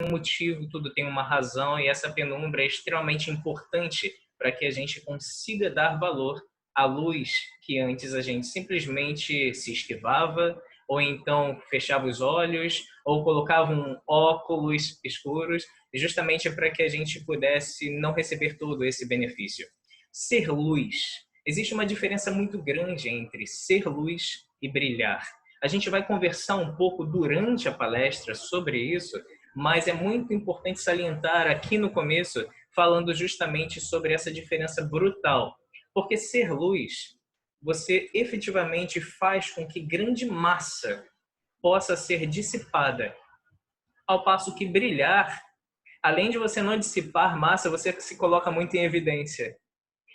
um motivo, tudo tem uma razão, e essa penumbra é extremamente importante para que a gente consiga dar valor à luz que antes a gente simplesmente se esquivava, ou então fechava os olhos, ou colocava um óculos escuros, justamente para que a gente pudesse não receber todo esse benefício. Ser luz. Existe uma diferença muito grande entre ser luz e brilhar. A gente vai conversar um pouco durante a palestra sobre isso, mas é muito importante salientar aqui no começo, falando justamente sobre essa diferença brutal. Porque ser luz, você efetivamente faz com que grande massa possa ser dissipada, ao passo que brilhar, além de você não dissipar massa, você se coloca muito em evidência.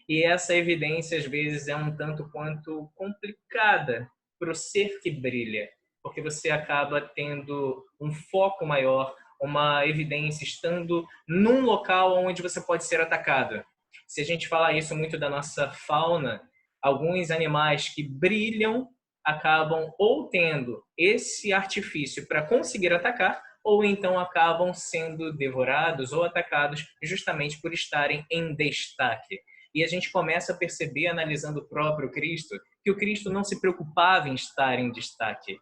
E essa evidência, às vezes, é um tanto quanto complicada para o ser que brilha, porque você acaba tendo um foco maior, uma evidência, estando num local onde você pode ser atacado. Se a gente falar isso muito da nossa fauna, alguns animais que brilham acabam ou tendo esse artifício para conseguir atacar, ou então acabam sendo devorados ou atacados justamente por estarem em destaque. E a gente começa a perceber, analisando o próprio Cristo, que o Cristo não se preocupava em estar em destaque.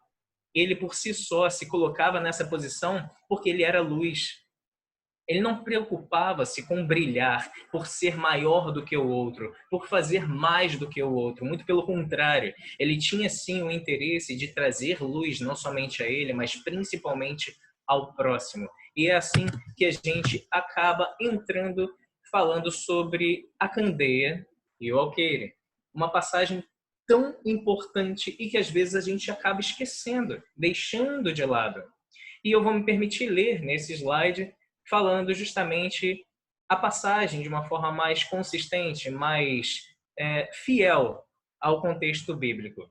Ele, por si só, se colocava nessa posição porque ele era luz. Ele não preocupava-se com brilhar, por ser maior do que o outro, por fazer mais do que o outro. Muito pelo contrário, ele tinha sim o interesse de trazer luz, não somente a ele, mas principalmente ao próximo. E é assim que a gente acaba entrando falando sobre a candeia e o alqueire. Uma passagem tão importante e que às vezes a gente acaba esquecendo, deixando de lado. E eu vou me permitir ler nesse slide falando justamente a passagem de uma forma mais consistente, mais fiel ao contexto bíblico.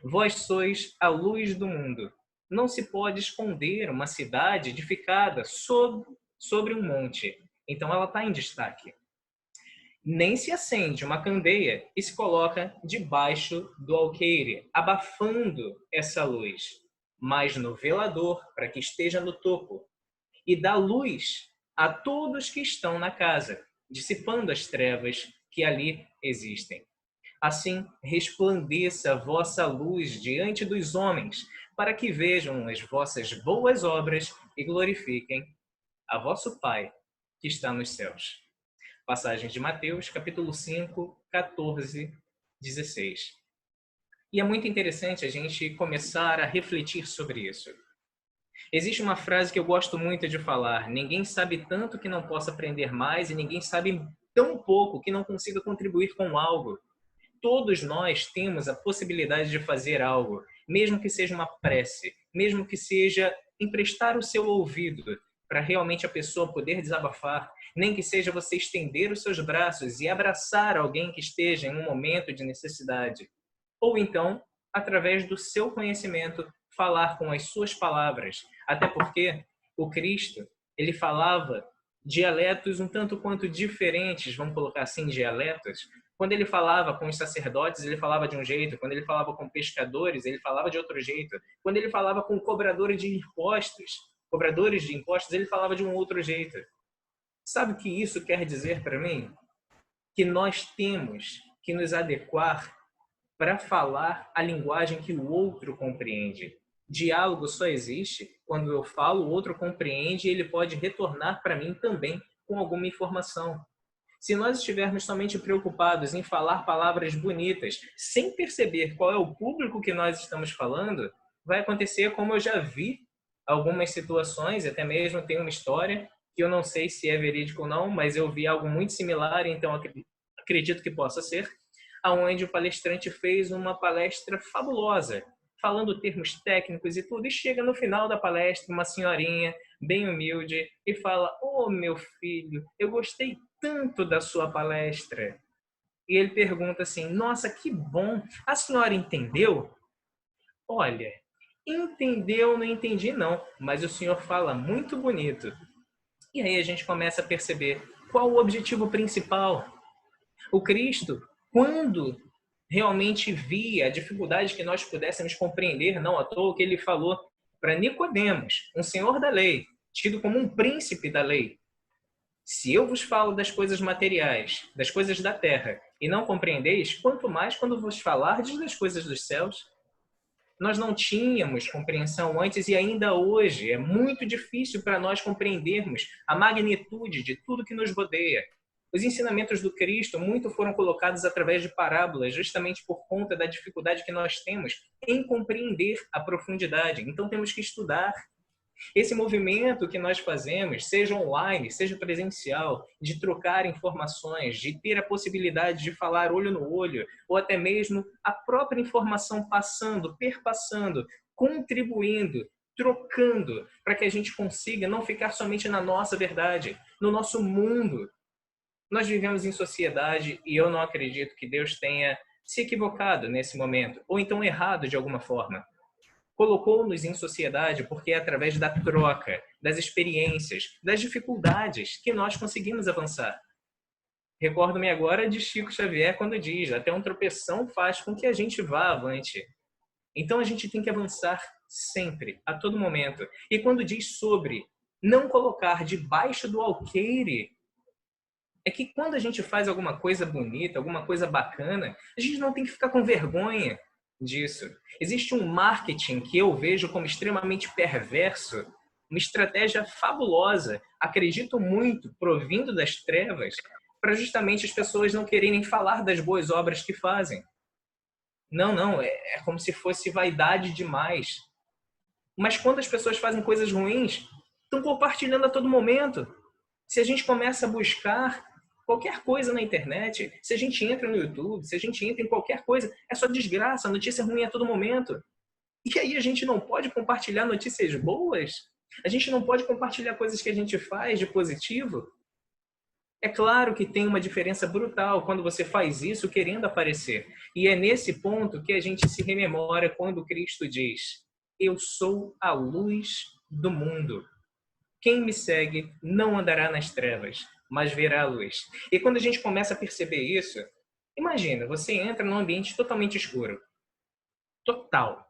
Vós sois a luz do mundo. Não se pode esconder uma cidade edificada sobre um monte. Então ela está em destaque. Nem se acende uma candeia e se coloca debaixo do alqueire, abafando essa luz, mas no velador, para que esteja no topo, e dá luz a todos que estão na casa, dissipando as trevas que ali existem. Assim, resplandeça a vossa luz diante dos homens, para que vejam as vossas boas obras e glorifiquem a vosso Pai, que está nos céus. Passagem de Mateus, capítulo 5, 14, 16. E é muito interessante a gente começar a refletir sobre isso. Existe uma frase que eu gosto muito de falar: ninguém sabe tanto que não possa aprender mais e ninguém sabe tão pouco que não consiga contribuir com algo. Todos nós temos a possibilidade de fazer algo, mesmo que seja uma prece, mesmo que seja emprestar o seu ouvido para realmente a pessoa poder desabafar, nem que seja você estender os seus braços e abraçar alguém que esteja em um momento de necessidade. Ou então, através do seu conhecimento, falar com as suas palavras. Até porque o Cristo, ele falava dialetos um tanto quanto diferentes, vamos colocar assim, dialetos. Quando ele falava com os sacerdotes, ele falava de um jeito. Quando ele falava com pescadores, ele falava de outro jeito. Quando ele falava com cobradores de impostos, ele falava de um outro jeito. Sabe o que isso quer dizer para mim? Que nós temos que nos adequar para falar a linguagem que o outro compreende. Diálogo só existe quando eu falo, o outro compreende e ele pode retornar para mim também com alguma informação. Se nós estivermos somente preocupados em falar palavras bonitas, sem perceber qual é o público que nós estamos falando, vai acontecer como eu já vi algumas situações, até mesmo tem uma história, que eu não sei se é verídico ou não, mas eu vi algo muito similar, então acredito que possa ser, aonde o palestrante fez uma palestra fabulosa, falando termos técnicos e tudo, e chega no final da palestra uma senhorinha bem humilde e fala: "Oh, meu filho, eu gostei tanto da sua palestra." E ele pergunta assim: "Nossa, que bom! A senhora entendeu?" "Olha, entendeu, não entendi não, mas o senhor fala muito bonito." E aí a gente começa a perceber qual o objetivo principal. O Cristo, quando realmente via a dificuldade que nós pudéssemos compreender, não à toa que ele falou para Nicodemos, um senhor da lei, tido como um príncipe da lei. Se eu vos falo das coisas materiais, das coisas da terra, e não compreendeis, quanto mais quando vos falardes das coisas dos céus. Nós não tínhamos compreensão antes e ainda hoje é muito difícil para nós compreendermos a magnitude de tudo que nos rodeia. Os ensinamentos do Cristo muito foram colocados através de parábolas, justamente por conta da dificuldade que nós temos em compreender a profundidade. Então temos que estudar. Esse movimento que nós fazemos, seja online, seja presencial, de trocar informações, de ter a possibilidade de falar olho no olho, ou até mesmo a própria informação passando, perpassando, contribuindo, trocando, para que a gente consiga não ficar somente na nossa verdade, no nosso mundo. Nós vivemos em sociedade e eu não acredito que Deus tenha se equivocado nesse momento, ou então errado de alguma forma. Colocou-nos em sociedade porque é através da troca, das experiências, das dificuldades que nós conseguimos avançar. Recordo-me agora de Chico Xavier quando diz: até um tropeção faz com que a gente vá avante. Então a gente tem que avançar sempre, a todo momento. E quando diz sobre não colocar debaixo do alqueire, é que quando a gente faz alguma coisa bonita, alguma coisa bacana, a gente não tem que ficar com vergonha disso. Existe um marketing que eu vejo como extremamente perverso, uma estratégia fabulosa, acredito muito, provindo das trevas, para justamente as pessoas não quererem falar das boas obras que fazem. Não, é como se fosse vaidade demais. Mas quando as pessoas fazem coisas ruins, estão compartilhando a todo momento. Se a gente começa a buscar qualquer coisa na internet, se a gente entra no YouTube, se a gente entra em qualquer coisa, é só desgraça, notícia ruim a todo momento. E aí a gente não pode compartilhar notícias boas? A gente não pode compartilhar coisas que a gente faz de positivo? É claro que tem uma diferença brutal quando você faz isso querendo aparecer. E é nesse ponto que a gente se rememora quando Cristo diz: eu sou a luz do mundo. Quem me segue não andará nas trevas, mas verá a luz. E quando a gente começa a perceber isso, imagina, você entra num ambiente totalmente escuro. Total.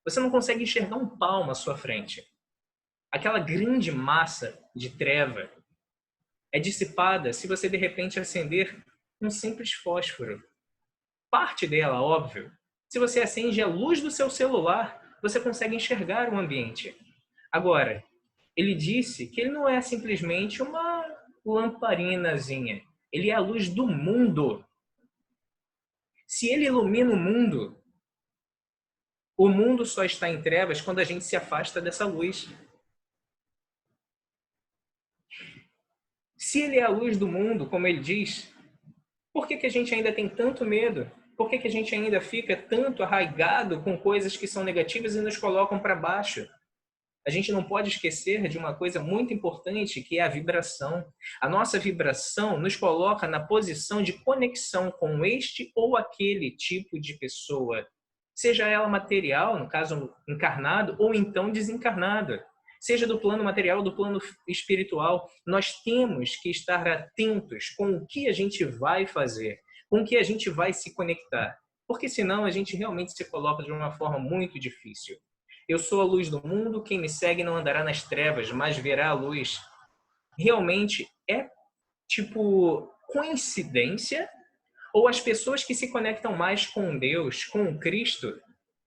Você não consegue enxergar um palmo à sua frente. Aquela grande massa de treva é dissipada se você de repente acender um simples fósforo. Parte dela, óbvio. Se você acende a luz do seu celular, você consegue enxergar o ambiente. Agora, ele disse que ele não é simplesmente uma lamparinazinha. Ele é a luz do mundo. Se ele ilumina o mundo só está em trevas quando a gente se afasta dessa luz. Se ele é a luz do mundo, como ele diz, por que a gente ainda tem tanto medo? Por que a gente ainda fica tanto arraigado com coisas que são negativas e nos colocam para baixo? A gente não pode esquecer de uma coisa muito importante, que é a vibração. A nossa vibração nos coloca na posição de conexão com este ou aquele tipo de pessoa. Seja ela material, no caso encarnado, ou então desencarnada. Seja do plano material ou do plano espiritual. Nós temos que estar atentos com o que a gente vai fazer, com o que a gente vai se conectar. Porque senão a gente realmente se coloca de uma forma muito difícil. Eu sou a luz do mundo, quem me segue não andará nas trevas, mas verá a luz. Realmente é, tipo, coincidência? Ou as pessoas que se conectam mais com Deus, com Cristo,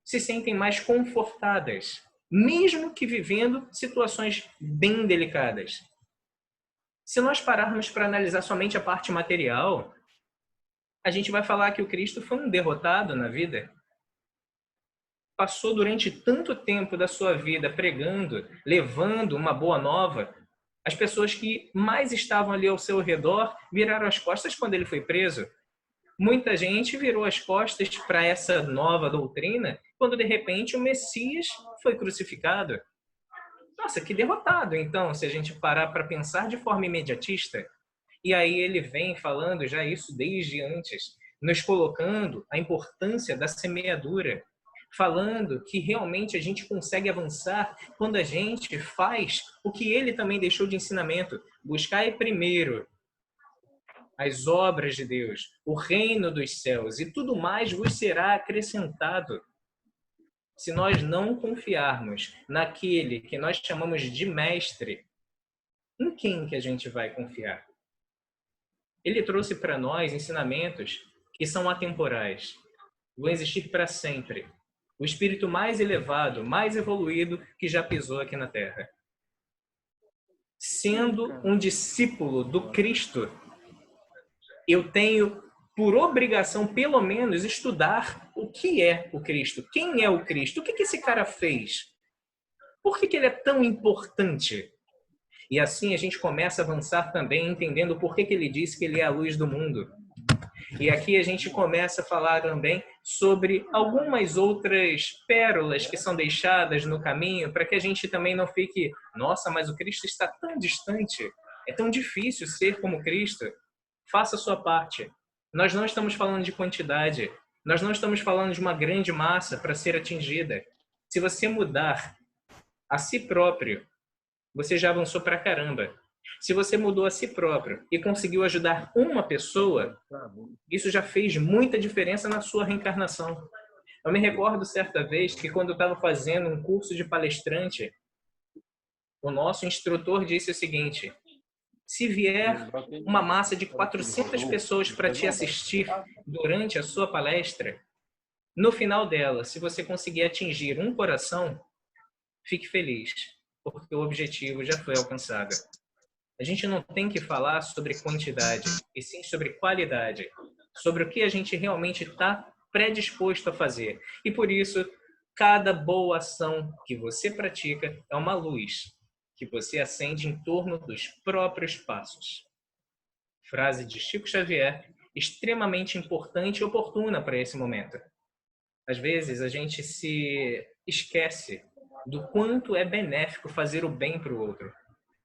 se sentem mais confortadas, mesmo que vivendo situações bem delicadas? Se nós pararmos para analisar somente a parte material, a gente vai falar que o Cristo foi um derrotado na vida. Passou durante tanto tempo da sua vida pregando, levando uma boa nova, as pessoas que mais estavam ali ao seu redor viraram as costas quando ele foi preso. Muita gente virou as costas para essa nova doutrina quando, de repente, o Messias foi crucificado. Nossa, que derrotado, então, se a gente parar para pensar de forma imediatista. E aí ele vem falando já isso desde antes, nos colocando a importância da semeadura, falando que realmente a gente consegue avançar quando a gente faz o que ele também deixou de ensinamento. Buscai primeiro as obras de Deus, o reino dos céus, e tudo mais vos será acrescentado. Se nós não confiarmos naquele que nós chamamos de mestre, Em quem que a gente vai confiar? Ele trouxe para nós ensinamentos que são atemporais, vão existir para sempre. O espírito mais elevado, mais evoluído que já pisou aqui na Terra. Sendo um discípulo do Cristo, eu tenho por obrigação, pelo menos, estudar o que é o Cristo. Quem é o Cristo? O que esse cara fez? Por que ele é tão importante? E assim a gente começa a avançar também, entendendo por que ele disse que ele é a luz do mundo. E aqui a gente começa a falar também sobre algumas outras pérolas que são deixadas no caminho, para que a gente também não fique, nossa, mas o Cristo está tão distante, é tão difícil ser como Cristo. Faça a sua parte. Nós não estamos falando de quantidade, nós não estamos falando de uma grande massa para ser atingida. Se você mudar a si próprio, você já avançou pra caramba. Se você mudou a si próprio e conseguiu ajudar uma pessoa, isso já fez muita diferença na sua reencarnação. Eu me recordo certa vez que quando eu estava fazendo um curso de palestrante, o nosso instrutor disse o seguinte: se vier uma massa de 400 pessoas para te assistir durante a sua palestra, no final dela, se você conseguir atingir um coração, fique feliz, porque o objetivo já foi alcançado. A gente não tem que falar sobre quantidade, e sim sobre qualidade, sobre o que a gente realmente está predisposto a fazer. E por isso, cada boa ação que você pratica é uma luz que você acende em torno dos próprios passos. Frase de Chico Xavier, extremamente importante e oportuna para esse momento. Às vezes, a gente se esquece do quanto é benéfico fazer o bem para o outro.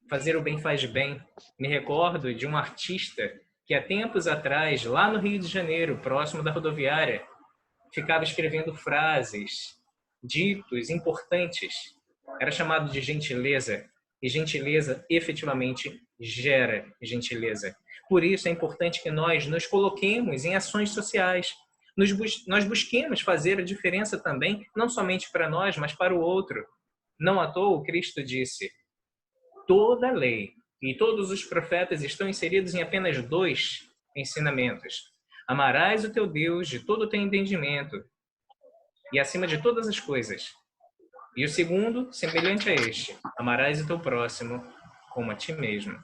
Fazer o bem faz bem. Me recordo de um artista que há tempos atrás, lá no Rio de Janeiro, próximo da rodoviária, ficava escrevendo frases, ditos importantes. Era chamado de gentileza. E gentileza efetivamente gera gentileza. Por isso é importante que nós nos coloquemos em ações sociais. Nós busquemos fazer a diferença também, não somente para nós, mas para o outro. Não à toa, o Cristo disse: toda a lei e todos os profetas estão inseridos em apenas 2 ensinamentos. Amarás o teu Deus de todo o teu entendimento e acima de todas as coisas. E o segundo, semelhante a este: amarás o teu próximo como a ti mesmo.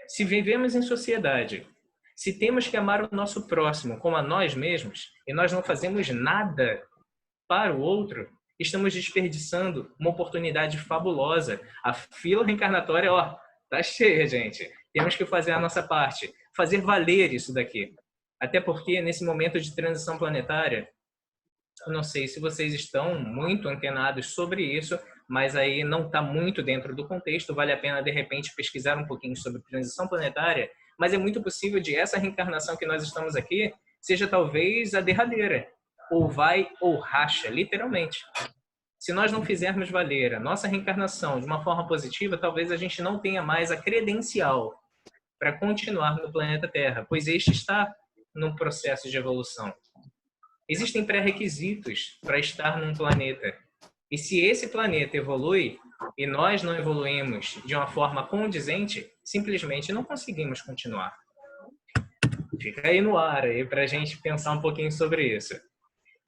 Se vivemos em sociedade, se temos que amar o nosso próximo como a nós mesmos, e nós não fazemos nada para o outro, estamos desperdiçando uma oportunidade fabulosa. A fila reencarnatória, ó, tá cheia, gente. Temos que fazer a nossa parte, fazer valer isso daqui. Até porque, nesse momento de transição planetária, eu não sei se vocês estão muito antenados sobre isso, mas aí não está muito dentro do contexto. Vale a pena, de repente, pesquisar um pouquinho sobre transição planetária, mas é muito possível de essa reencarnação que nós estamos aqui seja talvez a derradeira. Ou vai ou racha, literalmente. Se nós não fizermos valer a nossa reencarnação de uma forma positiva, talvez a gente não tenha mais a credencial para continuar no planeta Terra, pois este está num processo de evolução. Existem pré-requisitos para estar num planeta. E se esse planeta evolui e nós não evoluímos de uma forma condizente, simplesmente não conseguimos continuar. Fica aí no ar aí para a gente pensar um pouquinho sobre isso.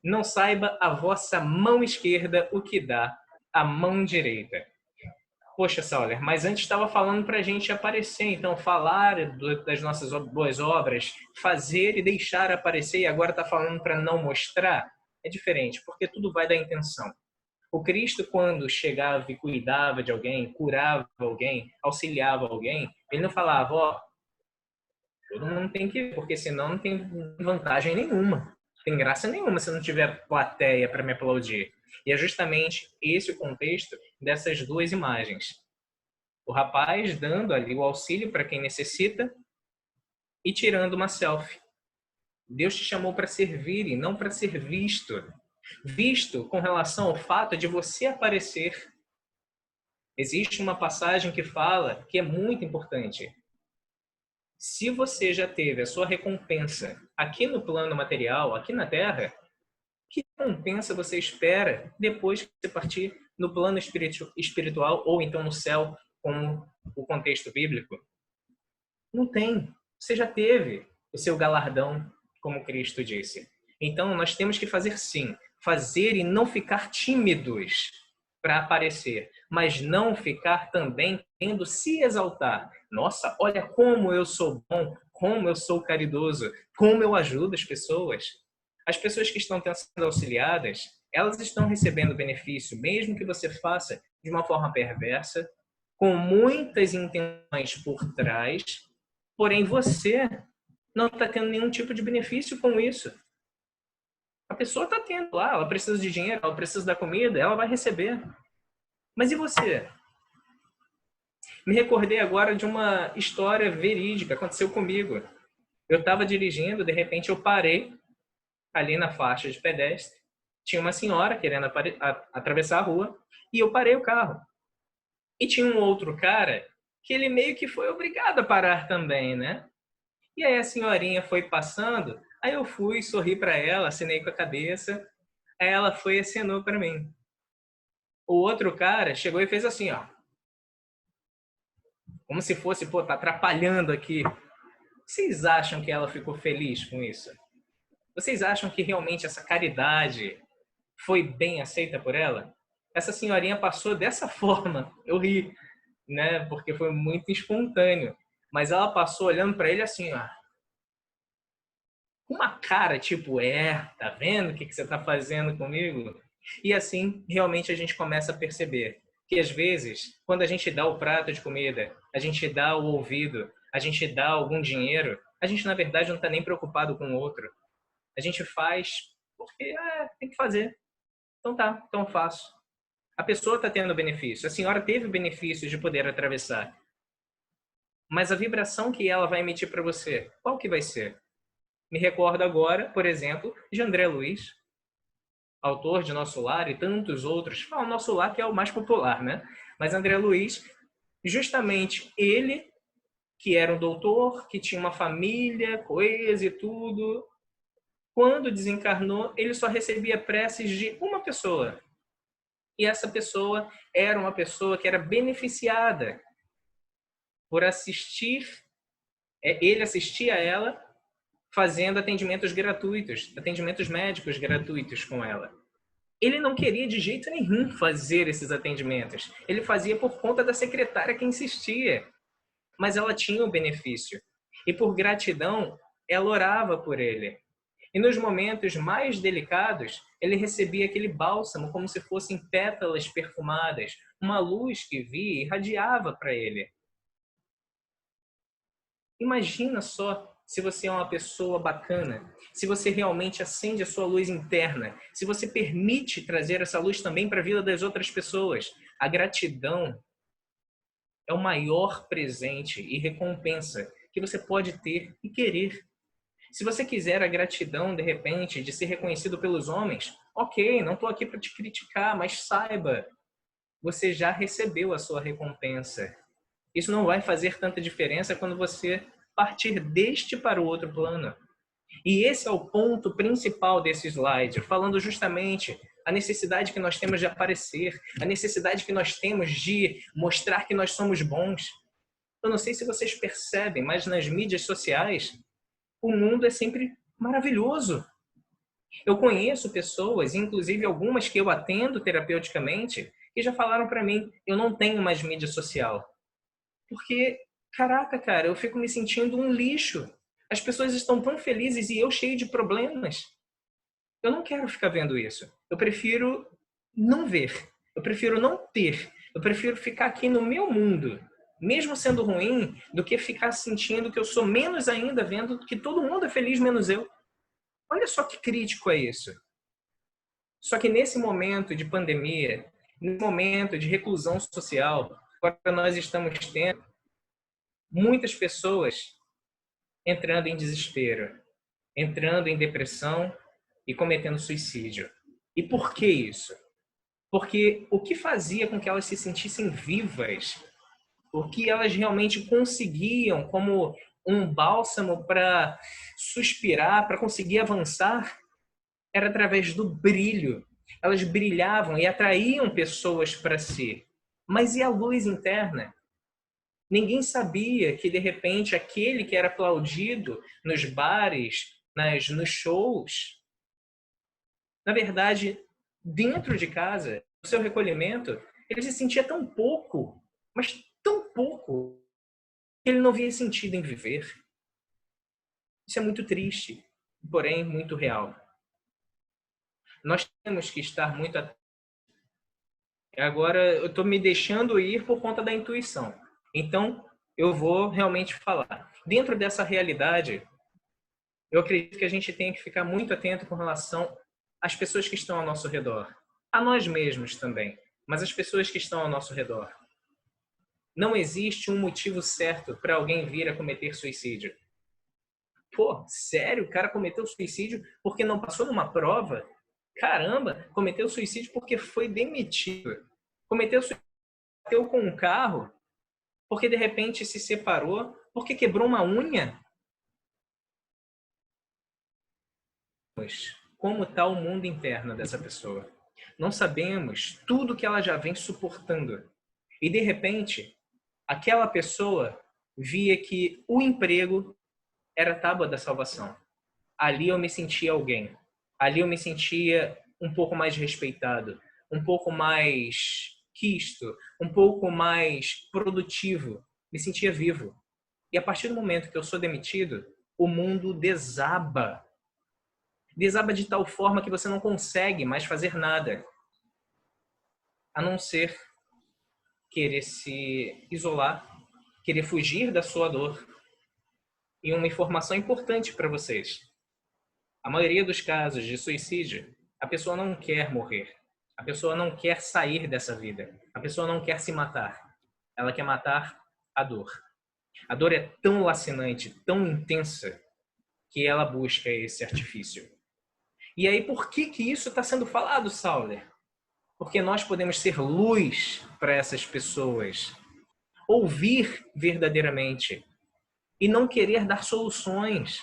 Não saiba a vossa mão esquerda o que dá a mão direita. Poxa, Sauler, mas antes estava falando para a gente aparecer, então falar das nossas boas obras, fazer e deixar aparecer, e agora está falando para não mostrar? É diferente, porque tudo vai da intenção. O Cristo, quando chegava e cuidava de alguém, curava alguém, auxiliava alguém, ele não falava, ó, todo mundo tem que ir, porque senão não tem vantagem nenhuma. Não tem graça nenhuma se não tiver plateia para me aplaudir. E é justamente esse o contexto dessas 2 imagens. O rapaz dando ali o auxílio para quem necessita e tirando uma selfie. Deus te chamou para servir e não para ser visto. Visto com relação ao fato de você aparecer. Existe uma passagem que fala que é muito importante. Se você já teve a sua recompensa aqui no plano material, aqui na Terra, que recompensa você espera depois que você partir no plano espiritual ou então no céu? como o contexto bíblico? Não tem. Você já teve o seu galardão, como Cristo disse. Então, nós temos que fazer sim. Fazer e não ficar tímidos para aparecer, mas não ficar também tendo se exaltar. Nossa, olha como eu sou bom, como eu sou caridoso, como eu ajudo as pessoas. As pessoas que estão sendo auxiliadas, elas estão recebendo benefício, mesmo que você faça de uma forma perversa, com muitas intenções por trás, porém você não está tendo nenhum tipo de benefício com isso. A pessoa está tendo lá, ela precisa de dinheiro, ela precisa da comida, ela vai receber. Mas e você? Me recordei agora de uma história verídica, aconteceu comigo. Eu estava dirigindo, de repente eu parei ali na faixa de pedestre. Tinha uma senhora querendo atravessar a rua e eu parei o carro. E tinha um outro cara que ele meio que foi obrigado a parar também, né? E aí a senhorinha foi passando, aí eu fui, sorri para ela, acenei com a cabeça, aí ela foi e acenou para mim. O outro cara chegou e fez assim, ó. Como se fosse, pô, tá atrapalhando aqui. Vocês acham que ela ficou feliz com isso? Vocês acham que realmente essa caridade foi bem aceita por ela? Essa senhorinha passou dessa forma. Eu ri, né? Porque foi muito espontâneo. Mas ela passou olhando para ele assim, ó. Com uma cara tipo, tá vendo o que você tá fazendo comigo? E assim, realmente a gente começa a perceber que às vezes, quando a gente dá o prato de comida, a gente dá o ouvido, a gente dá algum dinheiro, a gente na verdade não está nem preocupado com o outro. A gente faz porque tem que fazer. Então tá, então eu faço. A pessoa está tendo benefício. A senhora teve o benefício de poder atravessar. Mas a vibração que ela vai emitir para você, qual que vai ser? Me recordo agora, por exemplo, de André Luiz, autor de Nosso Lar e tantos outros. O Nosso Lar que é o mais popular, né? Mas André Luiz, justamente ele, que era um doutor, que tinha uma família, coesa e tudo, quando desencarnou, ele só recebia preces de uma pessoa. E essa pessoa era uma pessoa que era beneficiada por assistir, ele assistia a ela fazendo atendimentos gratuitos, atendimentos médicos gratuitos com ela. Ele não queria de jeito nenhum fazer esses atendimentos. Ele fazia por conta da secretária que insistia. Mas ela tinha o benefício. E por gratidão, ela orava por ele. E nos momentos mais delicados, ele recebia aquele bálsamo como se fossem pétalas perfumadas, uma luz que via e irradiava para ele. Imagina só se você é uma pessoa bacana, se você realmente acende a sua luz interna, se você permite trazer essa luz também para a vida das outras pessoas. A gratidão é o maior presente e recompensa que você pode ter e querer. Se você quiser a gratidão, de repente, de ser reconhecido pelos homens, ok, não estou aqui para te criticar, mas saiba, você já recebeu a sua recompensa. Isso não vai fazer tanta diferença quando você partir deste para o outro plano. E esse é o ponto principal desse slide, falando justamente a necessidade que nós temos de aparecer, a necessidade que nós temos de mostrar que nós somos bons. Eu não sei se vocês percebem, mas nas mídias sociais, o mundo é sempre maravilhoso. Eu conheço pessoas, inclusive algumas que eu atendo terapeuticamente, que já falaram para mim, eu não tenho mais mídia social. Porque, caraca, cara, eu fico me sentindo um lixo. As pessoas estão tão felizes e eu cheio de problemas. Eu não quero ficar vendo isso. Eu prefiro não ver. Eu prefiro não ter. Eu prefiro ficar aqui no meu mundo, mesmo sendo ruim, do que ficar sentindo que eu sou menos ainda vendo que todo mundo é feliz menos eu. Olha só que crítico é isso. Só que nesse momento de pandemia, nesse momento de reclusão social, agora nós estamos tendo muitas pessoas entrando em desespero, entrando em depressão e cometendo suicídio. E por que isso? Porque o que fazia com que elas se sentissem vivas, o que elas realmente conseguiam como um bálsamo para suspirar, para conseguir avançar, era através do brilho. Elas brilhavam e atraíam pessoas para si. Mas e a luz interna? Ninguém sabia que, de repente, aquele que era aplaudido nos bares, nos shows, na verdade, dentro de casa, no seu recolhimento, ele se sentia tão pouco, mas tão pouco, que ele não via sentido em viver. Isso é muito triste, porém muito real. Nós temos que estar muito atentos. Agora, eu estou me deixando ir por conta da intuição. Então, eu vou realmente falar. Dentro dessa realidade, eu acredito que a gente tem que ficar muito atento com relação às pessoas que estão ao nosso redor. A nós mesmos também, mas as pessoas que estão ao nosso redor. Não existe um motivo certo para alguém vir a cometer suicídio. Pô, sério? O cara cometeu suicídio porque não passou numa prova? Caramba, cometeu suicídio porque foi demitido. Cometeu suicídio com um carro porque de repente se separou, porque quebrou uma unha. Como está o mundo interno dessa pessoa? Não sabemos tudo que ela já vem suportando. E de repente, aquela pessoa via que o emprego era a tábua da salvação. Ali eu me sentia alguém. Ali eu me sentia um pouco mais respeitado, um pouco mais quisto, um pouco mais produtivo. Me sentia vivo. E a partir do momento que eu sou demitido, o mundo desaba. Desaba de tal forma que você não consegue mais fazer nada, a não ser querer se isolar, querer fugir da sua dor. E uma informação importante para vocês. A maioria dos casos de suicídio, a pessoa não quer morrer. A pessoa não quer sair dessa vida. A pessoa não quer se matar. Ela quer matar a dor. A dor é tão lacinante, tão intensa, que ela busca esse artifício. E aí, por que isso está sendo falado, Sauler? Porque nós podemos ser luz para essas pessoas. Ouvir verdadeiramente. E não querer dar soluções.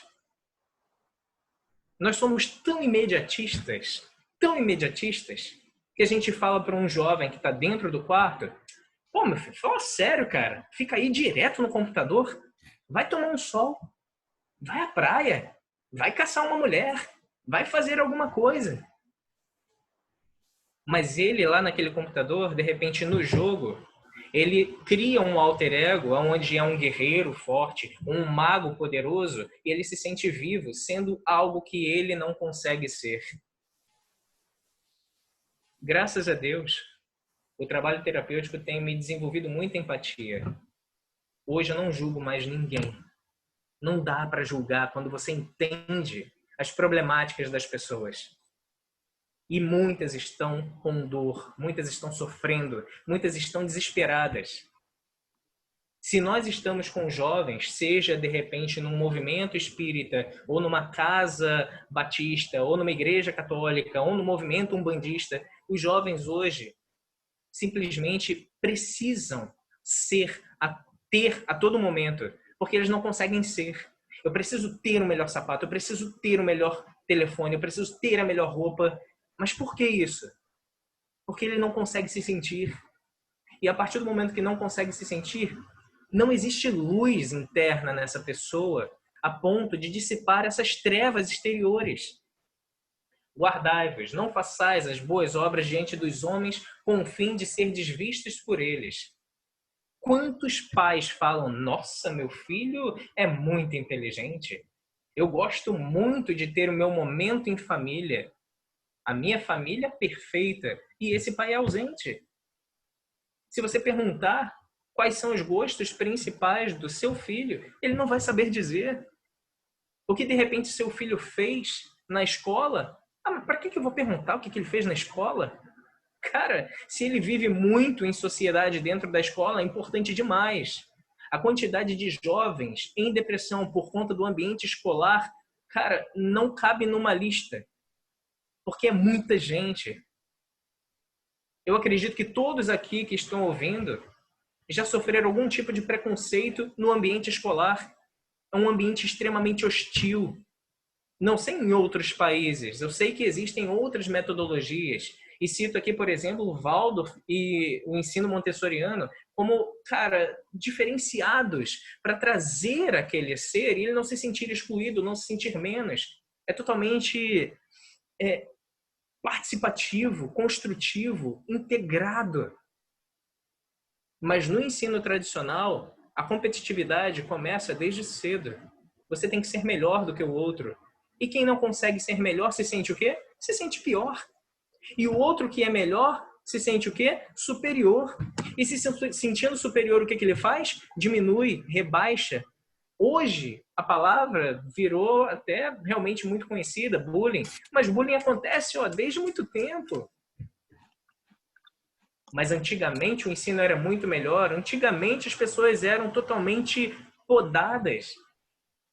Nós somos tão imediatistas, que a gente fala para um jovem que está dentro do quarto: pô, meu filho, fala sério, cara. Fica aí direto no computador. Vai tomar um sol. Vai à praia. Vai caçar uma mulher. Vai fazer alguma coisa. Mas ele lá naquele computador, de repente no jogo, ele cria um alter ego onde é um guerreiro forte, um mago poderoso, e ele se sente vivo, sendo algo que ele não consegue ser. Graças a Deus, o trabalho terapêutico tem me desenvolvido muita empatia. Hoje eu não julgo mais ninguém. Não dá para julgar quando você entende as problemáticas das pessoas. E muitas estão com dor, muitas estão sofrendo, muitas estão desesperadas. Se nós estamos com jovens, seja de repente num movimento espírita, ou numa casa batista, ou numa igreja católica, ou no movimento umbandista, os jovens hoje simplesmente precisam ter a todo momento, porque eles não conseguem ser. Eu preciso ter o melhor sapato, eu preciso ter o melhor telefone, eu preciso ter a melhor roupa. Mas por que isso? Porque ele não consegue se sentir. E a partir do momento que não consegue se sentir, não existe luz interna nessa pessoa a ponto de dissipar essas trevas exteriores. Guardai-vos, não façais as boas obras diante dos homens com o fim de ser vistos por eles. Quantos pais falam: nossa, meu filho é muito inteligente. Eu gosto muito de ter o meu momento em família. A minha família é perfeita e esse pai é ausente. Se você perguntar quais são os gostos principais do seu filho, ele não vai saber dizer. O que de repente seu filho fez na escola? Mas para que eu vou perguntar o que ele fez na escola? Cara, se ele vive muito em sociedade dentro da escola, é importante demais. A quantidade de jovens em depressão por conta do ambiente escolar, cara, não cabe numa lista. Porque é muita gente. Eu acredito que todos aqui que estão ouvindo já sofreram algum tipo de preconceito no ambiente escolar. É um ambiente extremamente hostil. Não sei em outros países. Eu sei que existem outras metodologias E cito aqui, por exemplo, o Waldorf e o ensino montessoriano como, cara, diferenciados para trazer aquele ser e ele não se sentir excluído, não se sentir menos. É totalmente participativo, construtivo, integrado. Mas no ensino tradicional, a competitividade começa desde cedo. Você tem que ser melhor do que o outro. E quem não consegue ser melhor se sente o quê? Se sente pior. E o outro que é melhor se sente o quê? Superior. E se sentindo superior, o que ele faz? Diminui, rebaixa. Hoje, a palavra virou até realmente muito conhecida, bullying. Mas bullying acontece desde muito tempo. Mas antigamente o ensino era muito melhor. Antigamente as pessoas eram totalmente podadas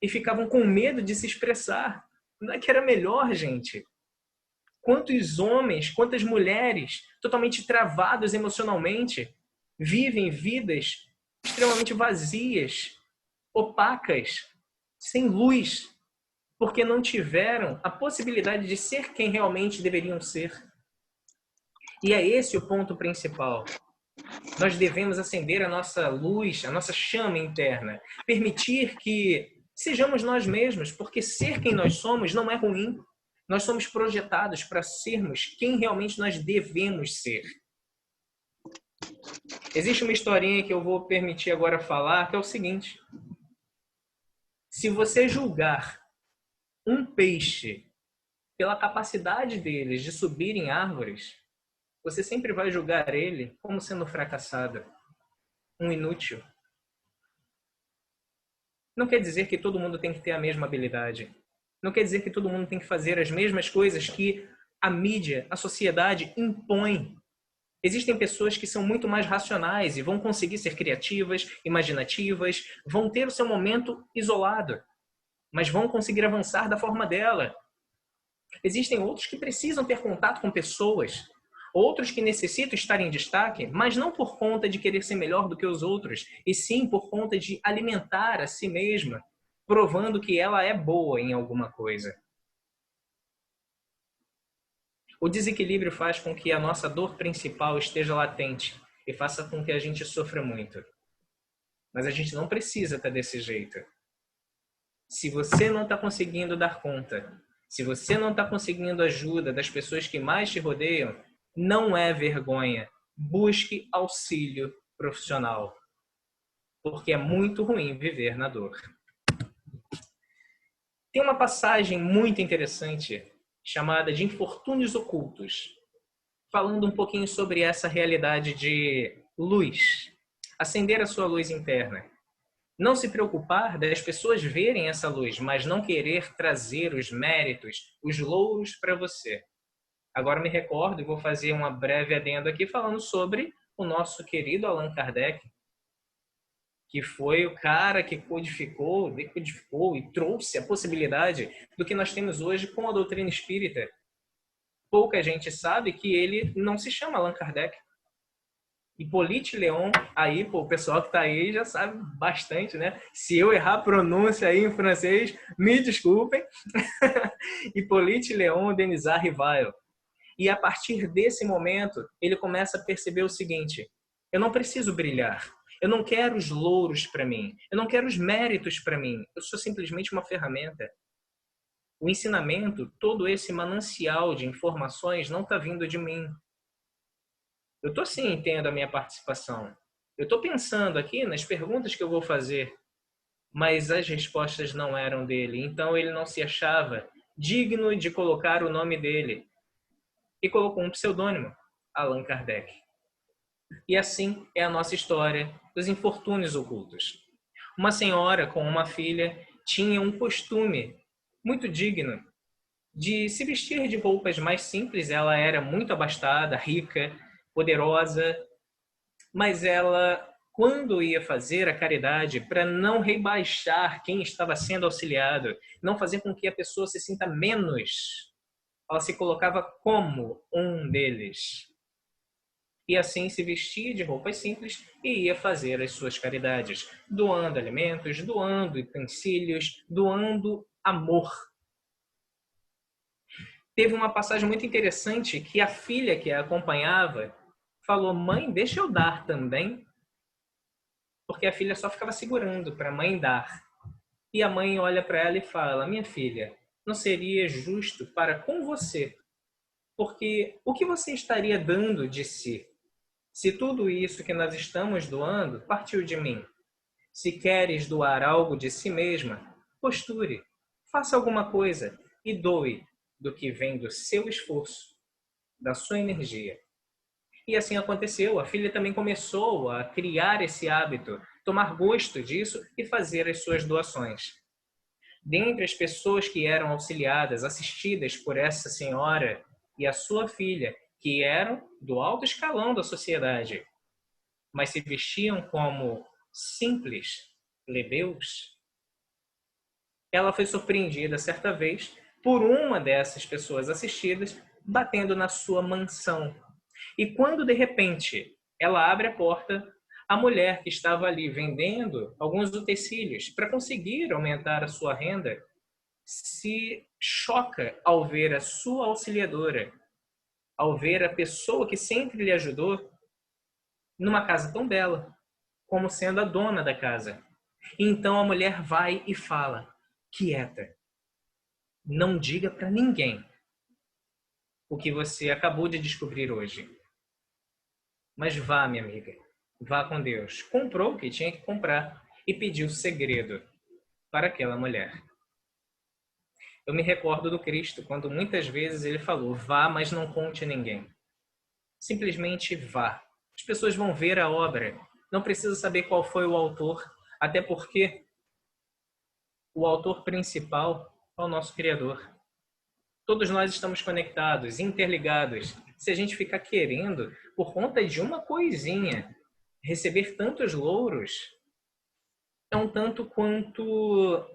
e ficavam com medo de se expressar. Não é que era melhor, gente. Quantos homens, quantas mulheres totalmente travados emocionalmente vivem vidas extremamente vazias, opacas, sem luz, porque não tiveram a possibilidade de ser quem realmente deveriam ser. E é esse o ponto principal. Nós devemos acender a nossa luz, a nossa chama interna, permitir que sejamos nós mesmos, porque ser quem nós somos não é ruim. Nós somos projetados para sermos quem realmente nós devemos ser. Existe uma historinha que eu vou permitir agora falar, que é o seguinte. Se você julgar um peixe pela capacidade deles de subir em árvores, você sempre vai julgar ele como sendo fracassado, um inútil. Não quer dizer que todo mundo tem que ter a mesma habilidade. Não quer dizer que todo mundo tem que fazer as mesmas coisas que a mídia, a sociedade impõe. Existem pessoas que são muito mais racionais e vão conseguir ser criativas, imaginativas, vão ter o seu momento isolado, mas vão conseguir avançar da forma dela. Existem outros que precisam ter contato com pessoas, outros que necessitam estar em destaque, mas não por conta de querer ser melhor do que os outros, e sim por conta de alimentar a si mesma, provando que ela é boa em alguma coisa. O desequilíbrio faz com que a nossa dor principal esteja latente e faça com que a gente sofra muito. Mas a gente não precisa estar desse jeito. Se você não está conseguindo dar conta, se você não está conseguindo ajuda das pessoas que mais te rodeiam, não é vergonha. Busque auxílio profissional. Porque é muito ruim viver na dor. Tem uma passagem muito interessante chamada de Infortúnios Ocultos, falando um pouquinho sobre essa realidade de luz. Acender a sua luz interna. Não se preocupar das pessoas verem essa luz, mas não querer trazer os méritos, os louros para você. Agora me recordo e vou fazer uma breve adendo aqui falando sobre o nosso querido Allan Kardec, que foi o cara que decodificou e trouxe a possibilidade do que nós temos hoje com a doutrina espírita. Pouca gente sabe que ele não se chama Allan Kardec. Hippolyte Léon, aí, o pessoal que está aí já sabe bastante, né? Se eu errar a pronúncia aí em francês, me desculpem. Hippolyte Léon Denisard Rivail. E a partir desse momento, ele começa a perceber o seguinte: eu não preciso brilhar. Eu não quero os louros para mim. Eu não quero os méritos para mim. Eu sou simplesmente uma ferramenta. O ensinamento, todo esse manancial de informações não está vindo de mim. Eu estou sim tendo a minha participação. Eu estou pensando aqui nas perguntas que eu vou fazer, mas as respostas não eram dele. Então ele não se achava digno de colocar o nome dele. E colocou um pseudônimo, Allan Kardec. E assim é a nossa história dos infortúnios ocultos. Uma senhora com uma filha tinha um costume muito digno de se vestir de roupas mais simples. Ela era muito abastada, rica, poderosa, mas ela, quando ia fazer a caridade, para não rebaixar quem estava sendo auxiliado, não fazer com que a pessoa se sinta menos, ela se colocava como um deles. E assim se vestia de roupas simples e ia fazer as suas caridades, doando alimentos, doando utensílios, doando amor. Teve uma passagem muito interessante que a filha que a acompanhava falou: mãe, deixa eu dar também, porque a filha só ficava segurando para a mãe dar. E a mãe olha para ela e fala: minha filha, não seria justo para com você, porque o que você estaria dando de si, se tudo isso que nós estamos doando partiu de mim? Se queres doar algo de si mesma, posture, faça alguma coisa e doe do que vem do seu esforço, da sua energia. E assim aconteceu. A filha também começou a criar esse hábito, tomar gosto disso e fazer as suas doações. Dentre as pessoas que eram auxiliadas, assistidas por essa senhora e a sua filha, que eram do alto escalão da sociedade, mas se vestiam como simples plebeus, ela foi surpreendida certa vez por uma dessas pessoas assistidas batendo na sua mansão. E quando de repente ela abre a porta, a mulher que estava ali vendendo alguns utensílios para conseguir aumentar a sua renda se choca ao ver a sua auxiliadora, ao ver a pessoa que sempre lhe ajudou numa casa tão bela, como sendo a dona da casa. E então a mulher vai e fala: quieta, não diga para ninguém o que você acabou de descobrir hoje. Mas vá, minha amiga, vá com Deus. Comprou o que tinha que comprar e pediu segredo para aquela mulher. Eu me recordo do Cristo quando muitas vezes ele falou: vá, mas não conte a ninguém. Simplesmente vá. As pessoas vão ver a obra. Não precisa saber qual foi o autor, até porque o autor principal é o nosso Criador. Todos nós estamos conectados, interligados. Se a gente ficar querendo, por conta de uma coisinha, receber tantos louros, é um tanto quanto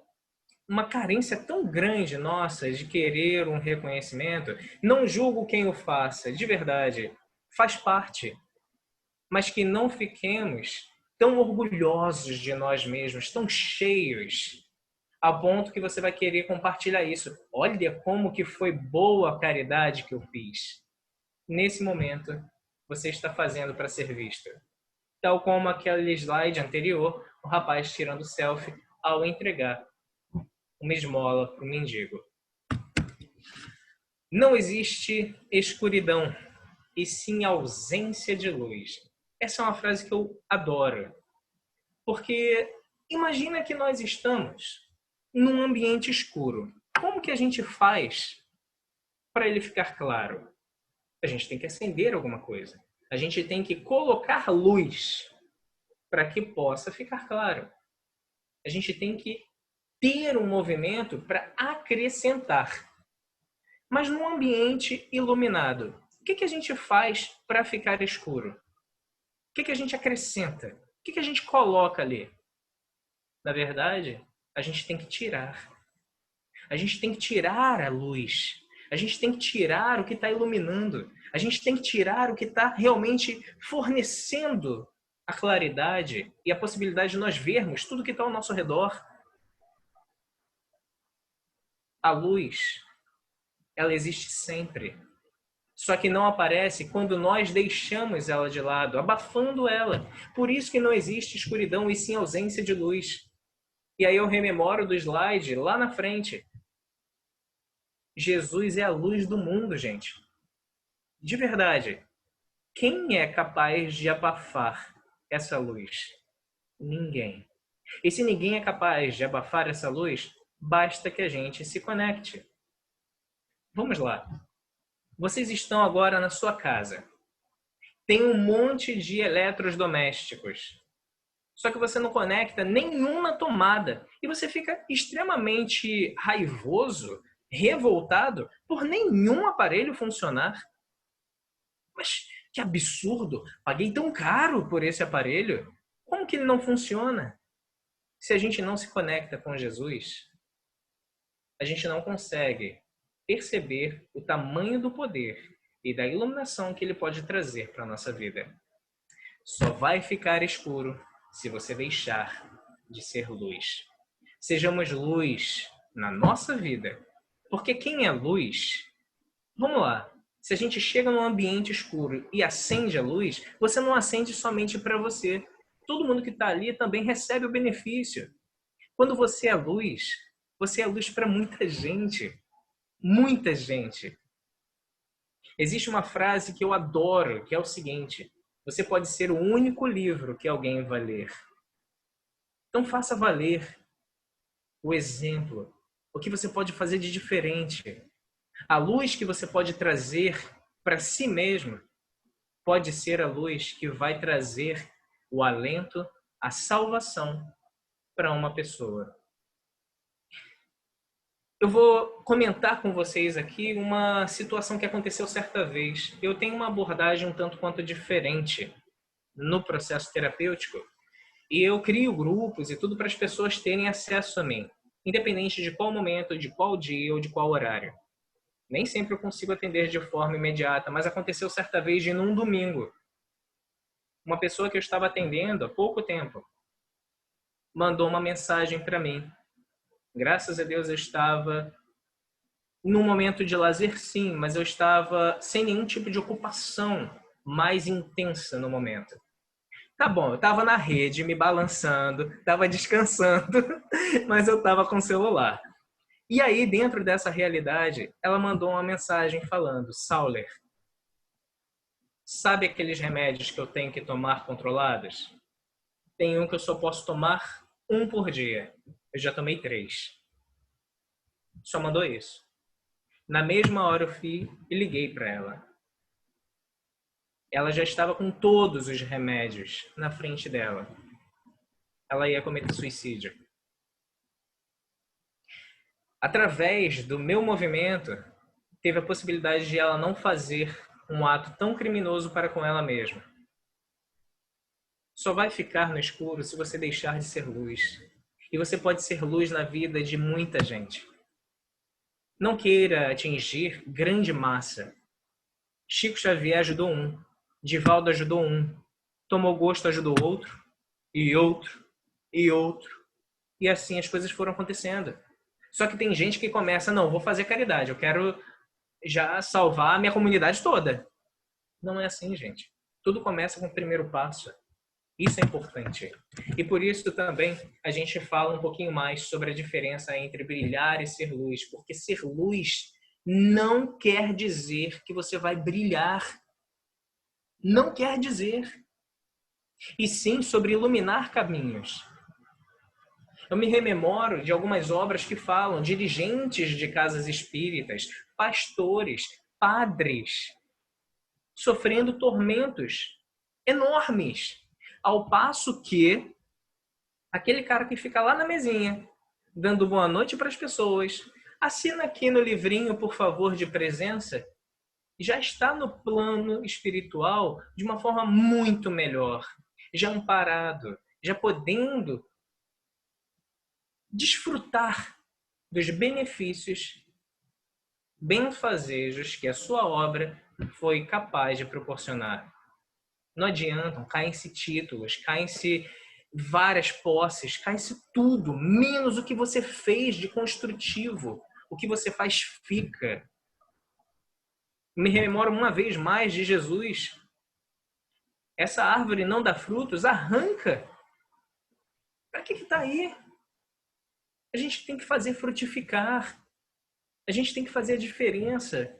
uma carência tão grande nossa de querer um reconhecimento. Não julgo quem o faça, de verdade, faz parte. Mas que não fiquemos tão orgulhosos de nós mesmos, tão cheios, a ponto que você vai querer compartilhar isso. Olha como que foi boa a caridade que eu fiz. Nesse momento, você está fazendo para ser visto. Tal como aquele slide anterior, o rapaz tirando selfie ao entregar uma esmola para o mendigo. Não existe escuridão, e sim ausência de luz. Essa é uma frase que eu adoro. Porque imagina que nós estamos num ambiente escuro. Como que a gente faz para ele ficar claro? A gente tem que acender alguma coisa. A gente tem que colocar luz para que possa ficar claro. A gente tem que ter um movimento para acrescentar. Mas num ambiente iluminado, o que a gente faz para ficar escuro? O que a gente acrescenta? O que a gente coloca ali? Na verdade, a gente tem que tirar. A gente tem que tirar a luz. A gente tem que tirar o que está iluminando. A gente tem que tirar o que está realmente fornecendo a claridade e a possibilidade de nós vermos tudo que está ao nosso redor. A luz, ela existe sempre. Só que não aparece quando nós deixamos ela de lado, abafando ela. Por isso que não existe escuridão e sim ausência de luz. E aí eu rememoro do slide lá na frente. Jesus é a luz do mundo, gente. De verdade. Quem é capaz de abafar essa luz? Ninguém. E se ninguém é capaz de abafar essa luz, basta que a gente se conecte. Vamos lá. Vocês estão agora na sua casa. Tem um monte de eletrodomésticos. Só que você não conecta nenhum na tomada. E você fica extremamente raivoso, revoltado por nenhum aparelho funcionar. Mas que absurdo! Paguei tão caro por esse aparelho. Como que ele não funciona? Se a gente não se conecta com Jesus, a gente não consegue perceber o tamanho do poder e da iluminação que ele pode trazer para a nossa vida. Só vai ficar escuro se você deixar de ser luz. Sejamos luz na nossa vida, porque quem é luz Vamos lá. Se a gente chega num ambiente escuro e acende a luz, você não acende somente para você. Todo mundo que está ali também recebe o benefício. Quando você é luz para muita gente. Muita gente. Existe uma frase que eu adoro, que é o seguinte: você pode ser o único livro que alguém vai ler. Então faça valer o exemplo, o que você pode fazer de diferente. A luz que você pode trazer para si mesmo pode ser a luz que vai trazer o alento, a salvação para uma pessoa. Eu vou comentar com vocês aqui uma situação que aconteceu certa vez. Eu tenho uma abordagem um tanto quanto diferente no processo terapêutico e eu crio grupos e tudo para as pessoas terem acesso a mim, independente de qual momento, de qual dia ou de qual horário. Nem sempre eu consigo atender de forma imediata, mas aconteceu certa vez de num domingo. Uma pessoa que eu estava atendendo há pouco tempo mandou uma mensagem para mim. Graças a Deus eu estava num momento de lazer, sim, mas eu estava sem nenhum tipo de ocupação mais intensa no momento. Tá bom, eu estava na rede, me balançando, estava descansando, mas eu estava com o celular. E aí, dentro dessa realidade, ela mandou uma mensagem falando: Sauler, sabe aqueles remédios que eu tenho que tomar controlados? Tem um que eu só posso tomar um por dia. Eu já tomei 3. Só mandou isso. Na mesma hora eu fui e liguei para ela. Ela já estava com todos os remédios na frente dela. Ela ia cometer suicídio. Através do meu movimento, teve a possibilidade de ela não fazer um ato tão criminoso para com ela mesma. Só vai ficar no escuro se você deixar de ser luz. E você pode ser luz na vida de muita gente. Não queira atingir grande massa. Chico Xavier ajudou um, Divaldo ajudou um, Tomou Gosto ajudou outro, e outro, e outro. E assim as coisas foram acontecendo. Só que tem gente que começa, não, vou fazer caridade, eu quero já salvar a minha comunidade toda. Não é assim, gente. Tudo começa com o primeiro passo. Isso é importante. E por isso também a gente fala um pouquinho mais sobre a diferença entre brilhar e ser luz. Porque ser luz não quer dizer que você vai brilhar. Não quer dizer. E sim sobre iluminar caminhos. Eu me rememoro de algumas obras que falam dirigentes de casas espíritas, pastores, padres, sofrendo tormentos enormes. Ao passo que aquele cara que fica lá na mesinha, dando boa noite para as pessoas, assina aqui no livrinho, por favor, de presença, já está no plano espiritual de uma forma muito melhor, já amparado, já podendo desfrutar dos benefícios benfazejos que a sua obra foi capaz de proporcionar. Não adiantam, caem-se títulos, caem-se várias posses, cai-se tudo, menos o que você fez de construtivo. O que você faz fica. Me rememoro uma vez mais de Jesus. Essa árvore não dá frutos, arranca. Para que está aí? A gente tem que fazer frutificar. A gente tem que fazer a diferença.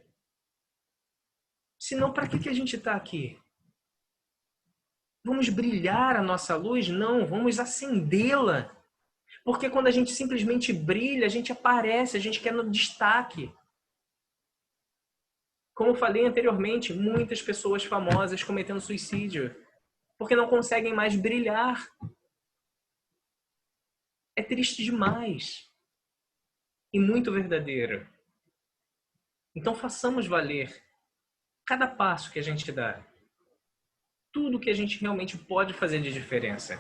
Senão, para que a gente está aqui? Vamos brilhar a nossa luz? Não, vamos acendê-la. Porque quando a gente simplesmente brilha, a gente aparece, a gente quer no destaque. Como eu falei anteriormente, muitas pessoas famosas cometendo suicídio porque não conseguem mais brilhar. É triste demais e muito verdadeiro. Então façamos valer cada passo que a gente dá. Tudo que a gente realmente pode fazer de diferença.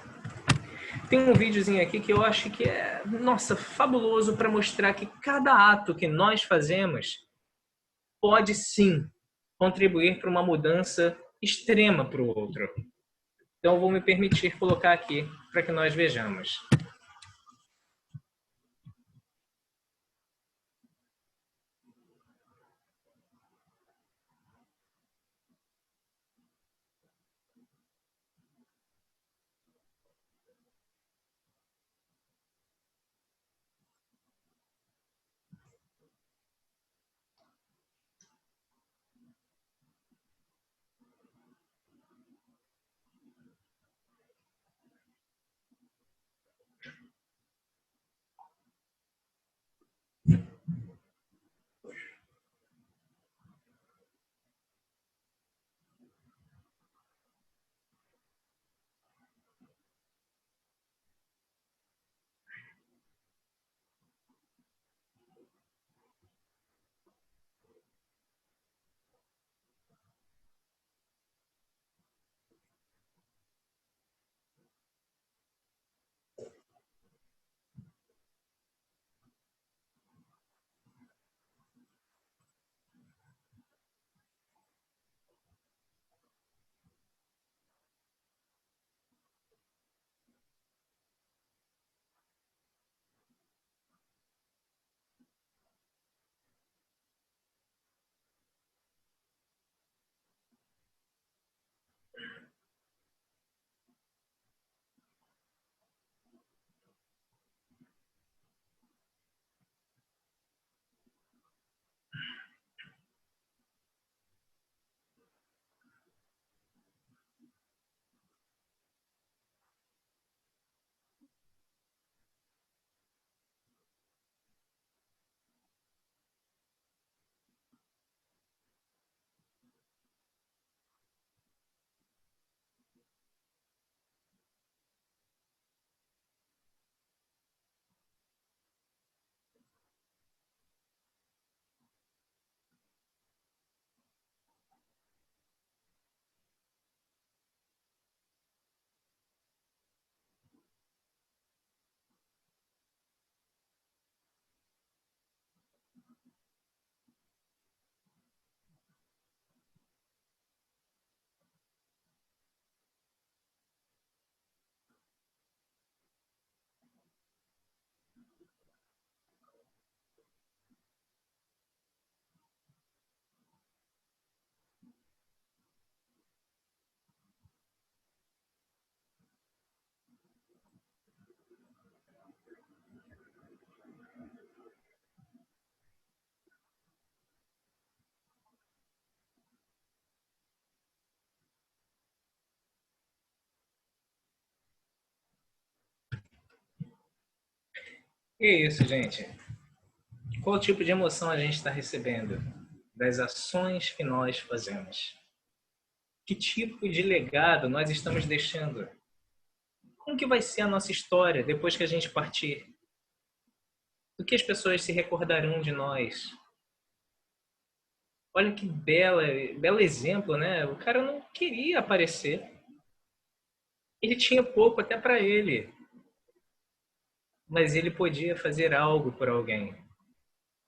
Tem um videozinho aqui que eu acho que é, nossa, fabuloso para mostrar que cada ato que nós fazemos pode sim contribuir para uma mudança extrema para o outro. Então eu vou me permitir colocar aqui para que nós vejamos. E é isso, gente. Qual tipo de emoção a gente está recebendo das ações que nós fazemos? Que tipo de legado nós estamos deixando? Como que vai ser a nossa história depois que a gente partir? Do que as pessoas se recordarão de nós? Olha que belo exemplo, né? O cara não queria aparecer. Ele tinha pouco até para ele, mas ele podia fazer algo por alguém.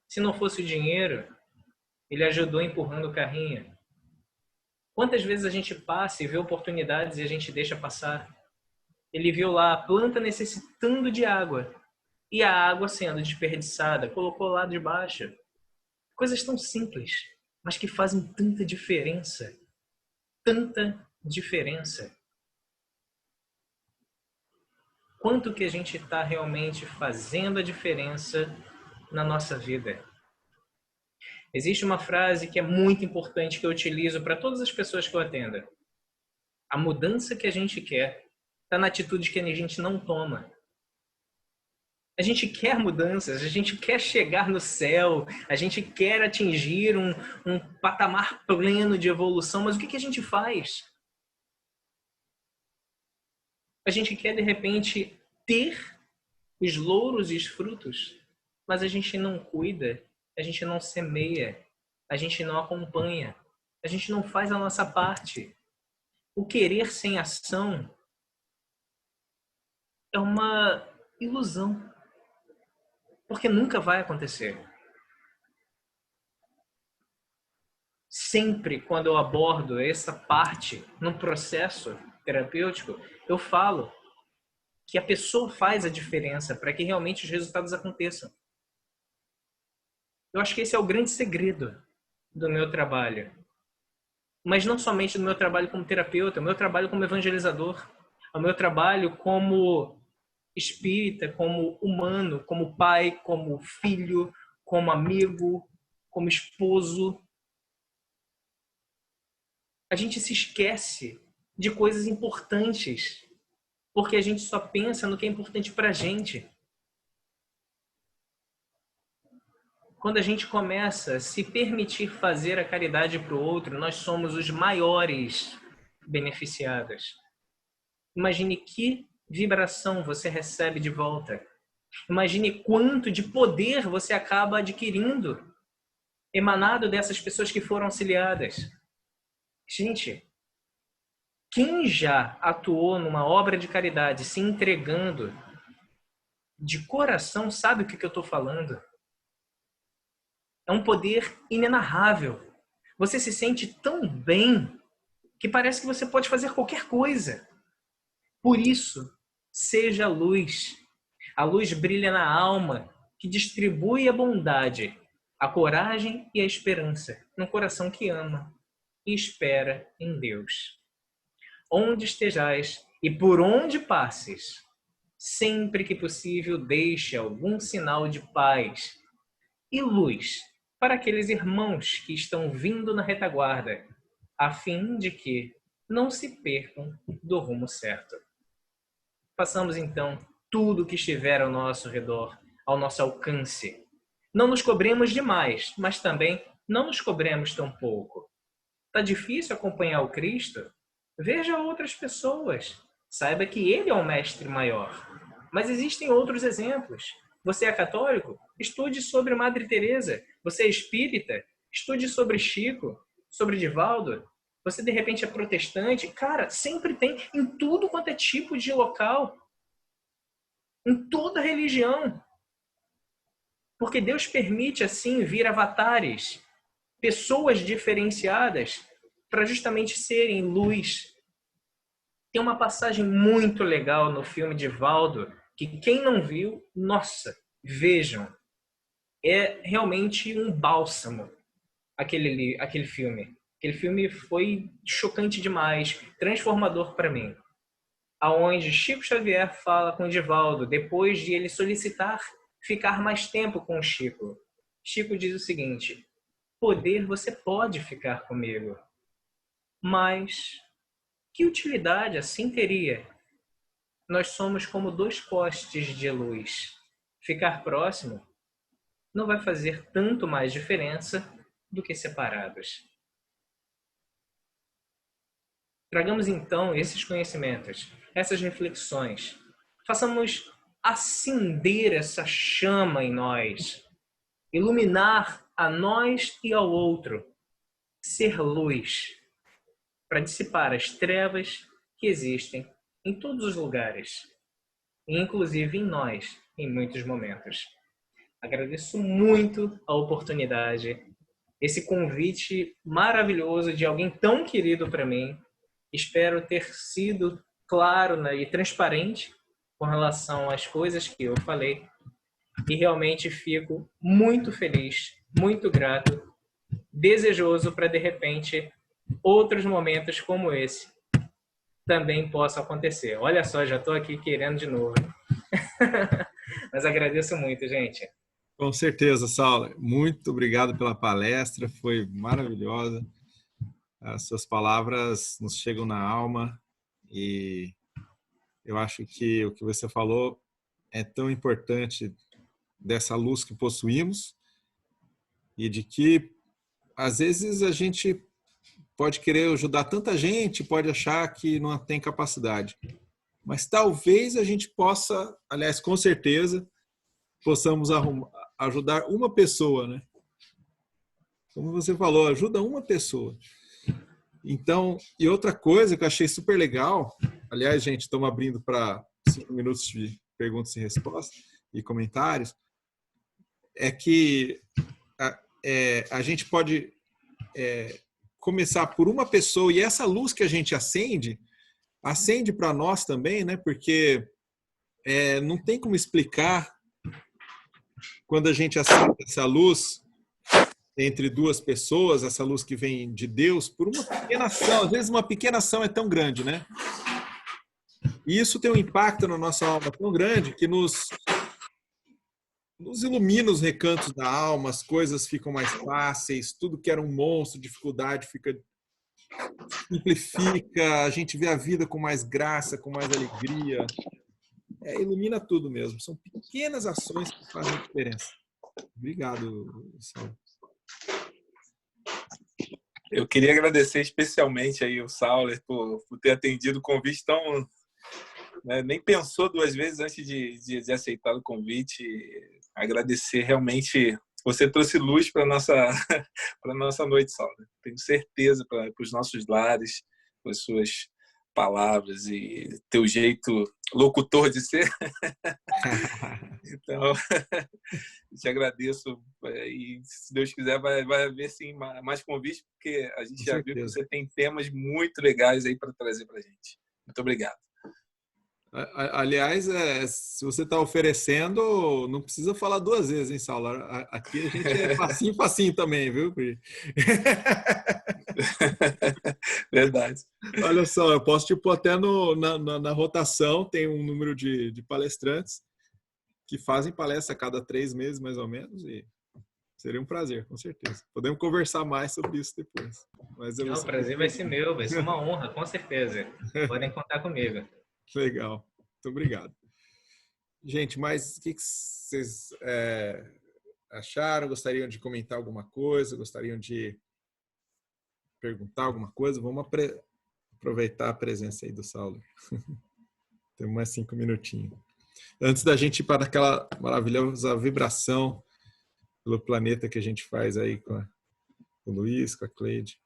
Se não fosse o dinheiro, ele ajudou empurrando o carrinho. Quantas vezes a gente passa e vê oportunidades e a gente deixa passar? Ele viu lá a planta necessitando de água e a água sendo desperdiçada, colocou lá de baixo. Coisas tão simples, mas que fazem tanta diferença. Tanta diferença. Quanto que a gente está realmente fazendo a diferença na nossa vida? Existe uma frase que é muito importante que eu utilizo para todas as pessoas que eu atendo. A mudança que a gente quer está na atitude que a gente não toma. A gente quer mudanças, a gente quer chegar no céu, a gente quer atingir um patamar pleno de evolução, mas o que a gente faz? A gente quer, de repente, ter os louros e os frutos, mas a gente não cuida, a gente não semeia, a gente não acompanha, a gente não faz a nossa parte. O querer sem ação é uma ilusão, porque nunca vai acontecer. Sempre quando eu abordo essa parte no processo terapêutico, eu falo que a pessoa faz a diferença para que realmente os resultados aconteçam. Eu acho que esse é o grande segredo do meu trabalho. Mas não somente do meu trabalho como terapeuta, o meu trabalho como evangelizador, o meu trabalho como espírita, como humano, como pai, como filho, como amigo, como esposo. A gente se esquece de coisas importantes, porque a gente só pensa no que é importante para a gente. Quando a gente começa a se permitir fazer a caridade para o outro, nós somos os maiores beneficiados. Imagine que vibração você recebe de volta. Imagine quanto de poder você acaba adquirindo, emanado dessas pessoas que foram auxiliadas. Gente, quem já atuou numa obra de caridade, se entregando de coração, sabe o que eu estou falando. É um poder inenarrável. Você se sente tão bem que parece que você pode fazer qualquer coisa. Por isso, seja luz. A luz brilha na alma, que distribui a bondade, a coragem e a esperança no coração que ama e espera em Deus. Onde estejais e por onde passes, sempre que possível deixe algum sinal de paz e luz para aqueles irmãos que estão vindo na retaguarda, a fim de que não se percam do rumo certo. Façamos então tudo o que estiver ao nosso redor, ao nosso alcance. Não nos cobremos demais, mas também não nos cobremos tão pouco. Está difícil acompanhar o Cristo? Veja outras pessoas. Saiba que Ele é o mestre maior. Mas existem outros exemplos. Você é católico? Estude sobre Madre Teresa. Você é espírita? Estude sobre Chico, sobre Divaldo. Você de repente é protestante? Cara, sempre tem em tudo quanto é tipo de local, em toda religião. Porque Deus permite assim vir avatares, pessoas diferenciadas para justamente serem luz. Tem uma passagem muito legal no filme de Valdo, que quem não viu, nossa, vejam. É realmente um bálsamo aquele filme. Aquele filme foi chocante demais, transformador para mim. Aonde Chico Xavier fala com Divaldo, depois de ele solicitar ficar mais tempo com o Chico. Chico diz o seguinte: poder você pode ficar comigo, mas que utilidade assim teria? Nós somos como dois postes de luz. ficar próximo não vai fazer tanto mais diferença do que separados. Tragamos então esses conhecimentos, essas reflexões. Façamos acender essa chama em nós, iluminar a nós e ao outro, ser luz, para dissipar as trevas que existem em todos os lugares, inclusive em nós, em muitos momentos. Agradeço muito a oportunidade, esse convite maravilhoso de alguém tão querido para mim. Espero ter sido claro, né, e transparente com relação às coisas que eu falei. E realmente fico muito feliz, muito grato, desejoso para, de repente, outros momentos como esse também possam acontecer. Olha só, já estou aqui querendo de novo. Mas agradeço muito, gente. Com certeza, Saulo. Muito obrigado pela palestra, foi maravilhosa. As suas palavras nos chegam na alma e eu acho que o que você falou é tão importante, dessa luz que possuímos e de que às vezes a gente pode querer ajudar tanta gente, pode achar que não tem capacidade, mas talvez a gente possa, aliás, com certeza, possamos ajudar uma pessoa, né? Como você falou, ajuda uma pessoa. Então, e outra coisa que eu achei super legal, aliás, gente, estamos abrindo para 5 minutos de perguntas e respostas e comentários, é que a gente pode começar por uma pessoa e essa luz que a gente acende para nós também, né? Porque não tem como explicar quando a gente acende essa luz entre duas pessoas, essa luz que vem de Deus, por uma pequena ação. Às vezes uma pequena ação é tão grande, né? E isso tem um impacto na nossa alma tão grande que nos ilumina os recantos da alma, as coisas ficam mais fáceis, tudo que era um monstro, dificuldade, simplifica, a gente vê a vida com mais graça, com mais alegria. Ilumina tudo mesmo. São pequenas ações que fazem diferença. Obrigado, Saulo. Eu queria agradecer especialmente aí o Saulo por ter atendido o convite tão... Né, nem pensou duas vezes antes de aceitar o convite. Agradecer realmente. Você trouxe luz para a nossa noite, Saulo. Tenho certeza para os nossos lares, com as suas palavras e teu jeito locutor de ser. Então, te agradeço e, se Deus quiser, vai haver sim mais convites, porque a gente já viu que você tem temas muito legais aí para trazer para a gente. Muito obrigado. Aliás, se você está oferecendo, não precisa falar duas vezes, hein, Saulo? Aqui a gente é facinho, facinho também, viu? Verdade. Olha só, eu posso te pôr até na rotação, tem um número de palestrantes que fazem palestra a cada 3 meses, mais ou menos, e seria um prazer, com certeza. Podemos conversar mais sobre isso depois. Mas o prazer vai ser meu, vai ser uma honra, com certeza. Podem contar comigo. Legal, muito obrigado. Gente, mas o que vocês acharam? Gostariam de comentar alguma coisa? Gostariam de perguntar alguma coisa? Vamos aproveitar a presença aí do Saulo. Temos mais 5 minutinhos. Antes da gente ir para aquela maravilhosa vibração pelo planeta que a gente faz aí com o Luiz, com a Cleide.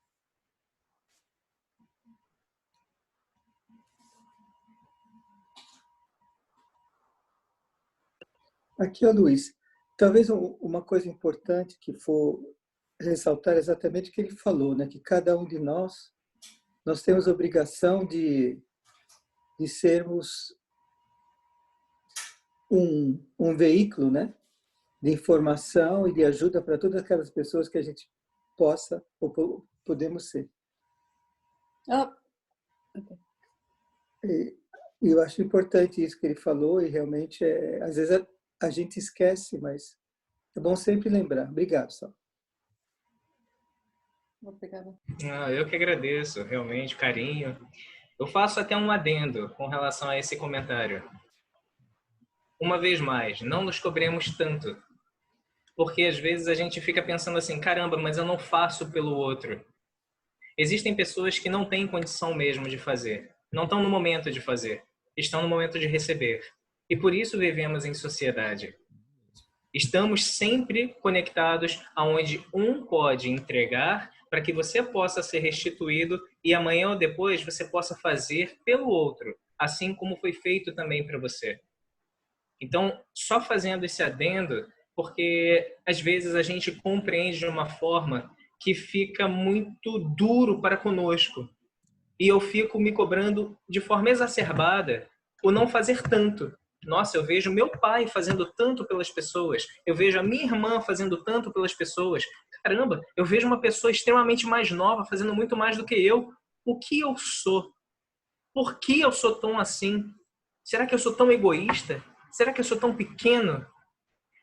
Aqui, ó, Luiz, talvez uma coisa importante que for ressaltar exatamente o que ele falou, né? Que cada um de nós temos a obrigação de sermos um veículo, né? De informação e de ajuda para todas aquelas pessoas que a gente possa ou podemos ser. E eu acho importante isso que ele falou e realmente, às vezes, a gente esquece, mas é bom sempre lembrar. Obrigado, Saulo. Obrigada. Eu que agradeço, realmente, carinho. Eu faço até um adendo com relação a esse comentário. uma vez mais, não nos cobremos tanto. Porque às vezes a gente fica pensando assim, caramba, mas eu não faço pelo outro. Existem pessoas que não têm condição mesmo de fazer. Não estão no momento de fazer. Estão no momento de receber. E por isso vivemos em sociedade. Estamos sempre conectados aonde um pode entregar para que você possa ser restituído e amanhã ou depois você possa fazer pelo outro, assim como foi feito também para você. Então, só fazendo esse adendo, porque às vezes a gente compreende de uma forma que fica muito duro para conosco. E eu fico me cobrando de forma exacerbada o não fazer tanto. Nossa, eu vejo meu pai fazendo tanto pelas pessoas. Eu vejo a minha irmã fazendo tanto pelas pessoas. Caramba, eu vejo uma pessoa extremamente mais nova fazendo muito mais do que eu. O que eu sou? Por que eu sou tão assim? Será que eu sou tão egoísta? Será que eu sou tão pequeno?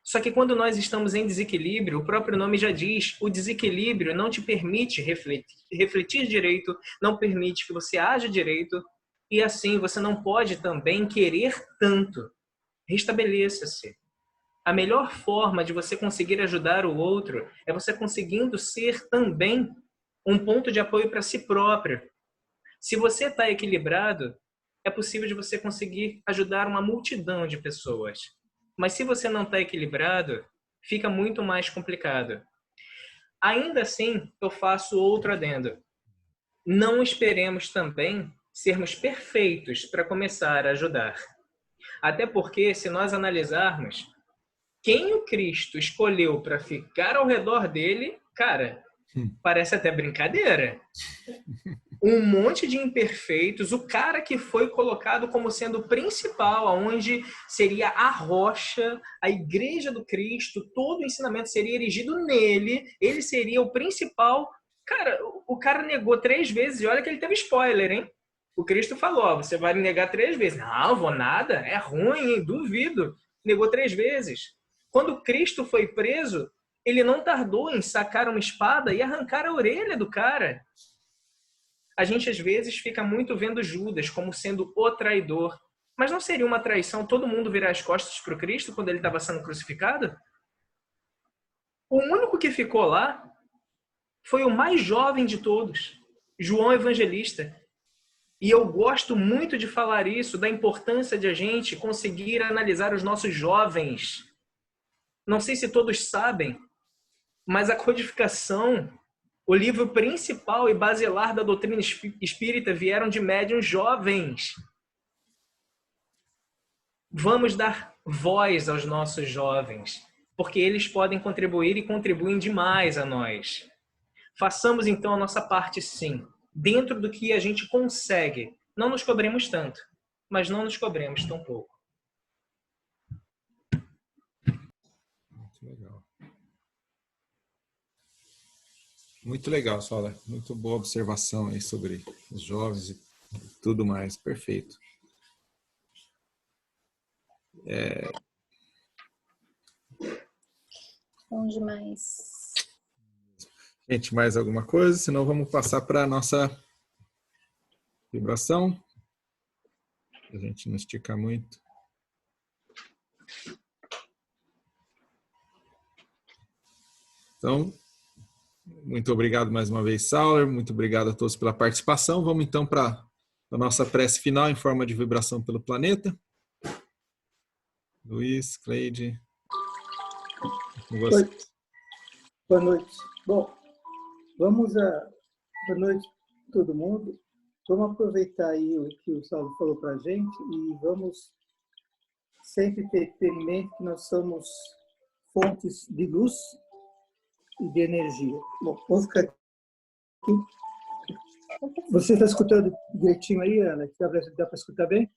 Só que quando nós estamos em desequilíbrio, o próprio nome já diz, o desequilíbrio não te permite refletir direito, não permite que você haja direito, e assim você não pode também querer tanto. Restabeleça-se. A melhor forma de você conseguir ajudar o outro é você conseguindo ser também um ponto de apoio para si próprio. Se você está equilibrado, é possível de você conseguir ajudar uma multidão de pessoas. Mas se você não está equilibrado, fica muito mais complicado. Ainda assim, eu faço outro adendo. Não esperemos também sermos perfeitos para começar a ajudar. Até porque, se nós analisarmos, quem o Cristo escolheu para ficar ao redor dele, cara, parece até brincadeira. Um monte de imperfeitos, o cara que foi colocado como sendo o principal, aonde seria a rocha, a igreja do Cristo, todo o ensinamento seria erigido nele, ele seria o principal. Cara, o cara negou 3 vezes, e olha que ele teve spoiler, hein? O Cristo falou, ó, você vai me negar 3 vezes. Não, vou nada, é ruim, hein? Duvido. Negou 3 vezes. Quando Cristo foi preso, ele não tardou em sacar uma espada e arrancar a orelha do cara. A gente às vezes fica muito vendo Judas como sendo o traidor. Mas não seria uma traição todo mundo virar as costas para o Cristo quando ele estava sendo crucificado? O único que ficou lá foi o mais jovem de todos, João Evangelista. E eu gosto muito de falar isso, da importância de a gente conseguir analisar os nossos jovens. Não sei se todos sabem, mas a codificação, o livro principal e basilar da doutrina espírita vieram de médiuns jovens. Vamos dar voz aos nossos jovens, porque eles podem contribuir e contribuem demais a nós. Façamos então a nossa parte sim, dentro do que a gente consegue. Não nos cobremos tanto, mas não nos cobremos tão pouco. Muito legal. Muito legal, Sola. Muito boa observação aí sobre os jovens e tudo mais. Perfeito. Bom demais. Gente, mais alguma coisa? Senão vamos passar para a nossa vibração. A gente não estica muito. Então, muito obrigado mais uma vez, Sauler. Muito obrigado a todos pela participação. Vamos então para a nossa prece final em forma de vibração pelo planeta. Luiz, Cleide. Com você. Oi. Boa noite. Bom, boa noite a todo mundo. Vamos aproveitar aí o que o Saulo falou para a gente e vamos sempre ter em mente que nós somos fontes de luz e de energia. Bom, vamos ficar aqui. Você está escutando direitinho aí, Ana? Dá para escutar bem?